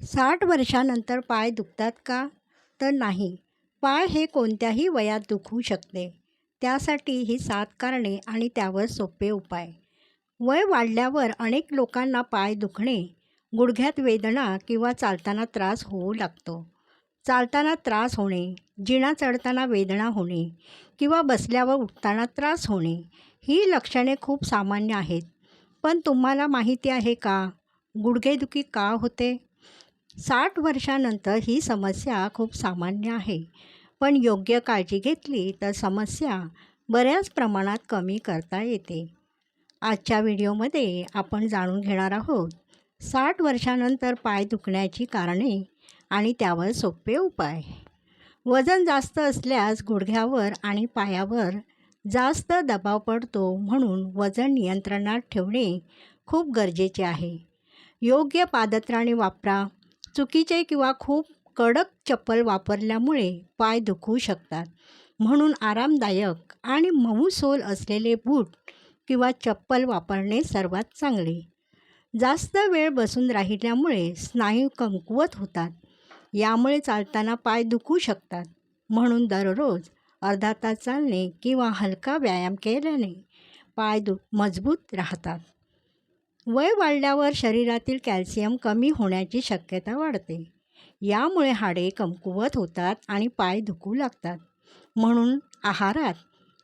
60 वर्षानंतर पाय दुखतात का? तर नाही. पाय हे कोणत्याही वयात दुखू शकते. त्यासाठी ही 7 कारणे आणि त्यावर सोपे उपाय. वय वाढल्यावर अनेक लोकांना पाय दुखणे, गुडघ्यात वेदना किंवा चालताना त्रास होऊ लागतो. चालताना त्रास होणे, जिना चढताना वेदना होणे किंवा बसल्यावर उठताना त्रास होणे ही लक्षणे खूप सामान्य आहेत. पण तुम्हाला माहिती आहे का, गुडघेदुखी का होते? 60 वर्षानंतर ही समस्या खूप सामान्य आहे, पण योग्य काळजी घेतली तर समस्या बऱ्याच प्रमाणात कमी करता येते. आजच्या व्हिडिओमध्ये आपण जाणून घेणार आहोत 60 वर्षानंतर पाय दुखण्याची कारणे आणि त्यावर सोपे उपाय. वजन जास्त असल्यास गुडघ्यावर आणि पायावर जास्त दबाव पडतो, म्हणून वजन नियंत्रणात ठेवणे खूप गरजेचे आहे. योग्य पादत्राणे वापरा. चुकीचे किंवा खूप कडक चप्पल वापरल्यामुळे पाय दुखू शकतात, म्हणून आरामदायक आणि मऊ सोल असलेले बूट किंवा चप्पल वापरणे सर्वात चांगले. जास्त वेळ बसून राहिल्यामुळे स्नायू कमकुवत होतात, यामुळे चालताना पाय दुखू शकतात. म्हणून दररोज अर्धा तास चालणे किंवा हलका व्यायाम केल्याने पाय मजबूत राहतात. वय वाढल्यावर शरीरातील कॅल्शियम कमी होण्याची शक्यता वाढते. यामुळे हाडे कमकुवत होतात आणि पाय दुखू लागतात. म्हणून आहारात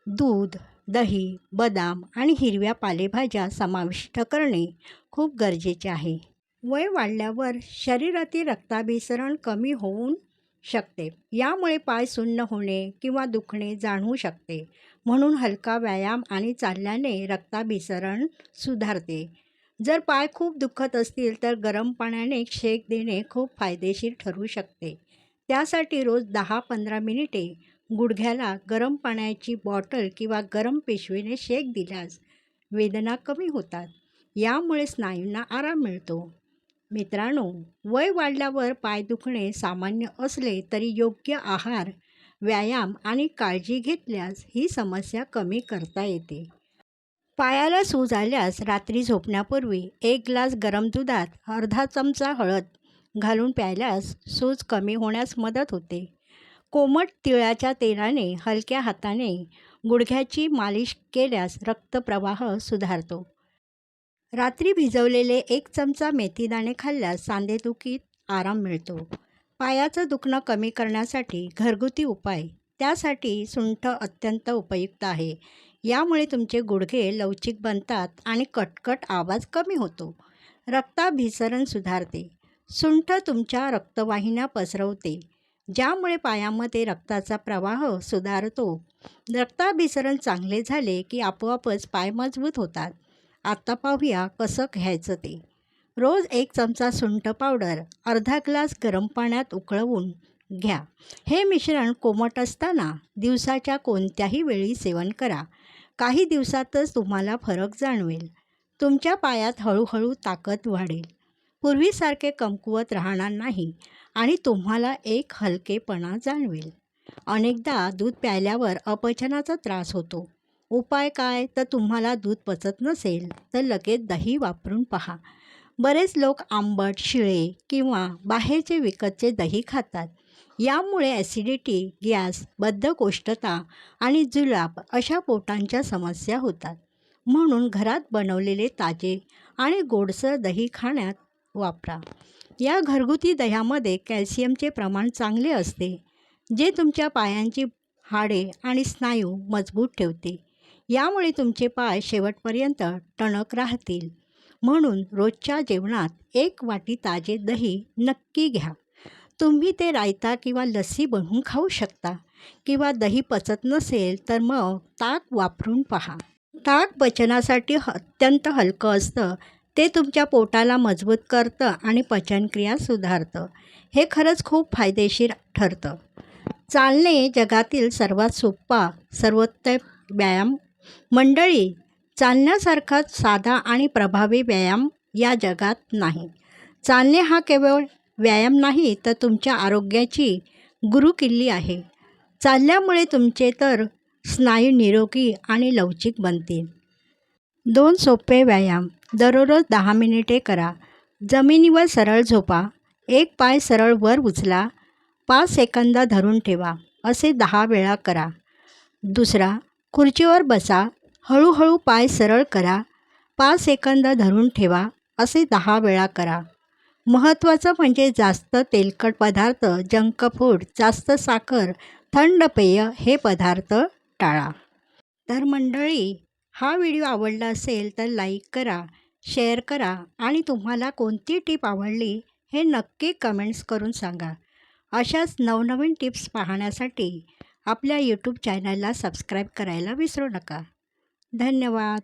दूध, दही, बदाम आणि हिरव्या पालेभाज्या समाविष्ट करणे खूप गरजेचे आहे. वय वाढल्यावर शरीरातील रक्ताभिसरण कमी होऊ शकते. यामुळे पाय सुन्न होणे किंवा दुखणे जाणवू शकते. म्हणून हलका व्यायाम आणि चालल्याने रक्ताभिसरण सुधारते. जर पाय खूप दुखत असतील तर गरम पाण्याने शेक देणे खूप फायदेशीर ठरू शकते. त्यासाठी रोज 10-15 मिनिटे गुडघ्याला गरम पाण्याची बॉटल किंवा गरम पिशवीने शेक दिल्यास वेदना कमी होतात. यामुळे स्नायूंना आराम मिळतो. मित्रांनो, वय वाढल्यावर पाय दुखणे सामान्य असले तरी योग्य आहार, व्यायाम आणि काळजी घेतल्यास ही समस्या कमी करता येते. पायाला सूज आल्यास रात्री झोपण्यापूर्वी 1 ग्लास गरम दुधात अर्धा चमचा हळद घालून प्यायल्यास सूज कमी होण्यास मदत होते. कोमट तिळाच्या तेलाने हलक्या हाताने गुडघ्याची मालिश केल्यास रक्तप्रवाह सुधारतो. रात्री भिजवलेले 1 चमचा मेथीदाणे खाल्ल्यास सांधेदुखीत आराम मिळतो. पायाचं दुखणं कमी करण्यासाठी घरगुती उपाय. त्यासाठी सुंठ अत्यंत उपयुक्त आहे. यामुळे तुमचे गुडघे लवचिक बनतात आणि कटकट आवाज कमी होतो. रक्ताभिसरण सुधारते. सुंठ तुमच्या रक्तवाहिन्या पसरवते, ज्यामुळे पायामध्ये रक्ताचा प्रवाह सुधारतो. रक्ताभिसरण चांगले झाले की आपोआपच पाय मजबूत होतात. आता पाहूया कसं घ्यायचं ते. रोज 1 चमचा सुंठ पावडर अर्धा ग्लास गरम पाण्यात उकळवून घ्या. हे मिश्रण कोमट असताना दिवसाच्या कोणत्याही वेळी सेवन करा. काही दिवसातच तुम्हाला फरक जाणवेल. तुमच्या पायात हळूहळू ताकद वाढेल. पूर्वीसारखे कमकुवत राहणार नाही आणि तुम्हाला एक हलकेपणा जाणवेल. अनेकदा दूध प्यायल्यावर अपचनाचा त्रास होतो. उपाय काय? तर तुम्हाला दूध पचत नसेल तर लगेच दही वापरून पहा. बरेच लोक आंबट, शिळे किंवा बाहेरचे विकतचे दही खातात. यामुळे ॲसिडिटी, गॅस, बद्धकोष्ठता आणि जुलाब अशा पोटांच्या समस्या होतात. म्हणून घरात बनवलेले ताजे आणि गोडसर दही खाण्यात वापरा. या घरगुती दह्यामध्ये कॅल्शियमचे प्रमाण चांगले असते, जे तुमच्या पायांची हाडे आणि स्नायू मजबूत ठेवते. यामुळे तुमचे पाय शेवटपर्यंत टणक राहतील. म्हणून रोजच्या जेवणात 1 वाटी ताजे दही नक्की घ्या. तुम्ही ते रायता किंवा लस्सी बनवून खाऊ शकता किंवा दही पचत नसेल तर मग ताक वापरून पहा. ताक पचनासाठी अत्यंत हलकं असतं. ते तुमच्या पोटाला मजबूत करतं आणि पचनक्रिया सुधारतं. हे खरंच खूप फायदेशीर ठरतं. चालणे जगातील सर्वात सोपा सर्वोत्तम व्यायाम. मंडळी, चालण्यासारखा साधा आणि प्रभावी व्यायाम या जगात नाही. चालणे हा केवळ व्यायाम नाही तर तुमच्या आरोग्याची गुरुकिल्ली आहे. चालल्यामुळे तुमचे तर स्नायू निरोगी आणि लवचिक बनतील. 2 सोपे व्यायाम दररोज 10 मिनिटे करा. जमिनीवर सरळ झोपा. एक पाय सरळ वर उचला, 5 सेकंद धरून ठेवा, असे 10 वेळा करा. दुसरा, खुर्चीवर बसा, हळूहळू पाय सरळ करा, 5 सेकंद धरून ठेवा, असे 10 वेळा करा. महत्त्वाचं म्हणजे जास्त तेलकट पदार्थ, जंक फूड, जास्त साखर, थंड पेय हे पदार्थ टाळा. तर मंडळी, हा व्हिडिओ आवडला असेल तर लाईक करा, शेअर करा आणि तुम्हाला कोणती टीप आवडली हे नक्की कमेंट्स करून सांगा. अशाच नवनवीन टिप्स पाहण्यासाठी आपल्या यूट्यूब चॅनलला सबस्क्राईब करायला विसरू नका. धन्यवाद.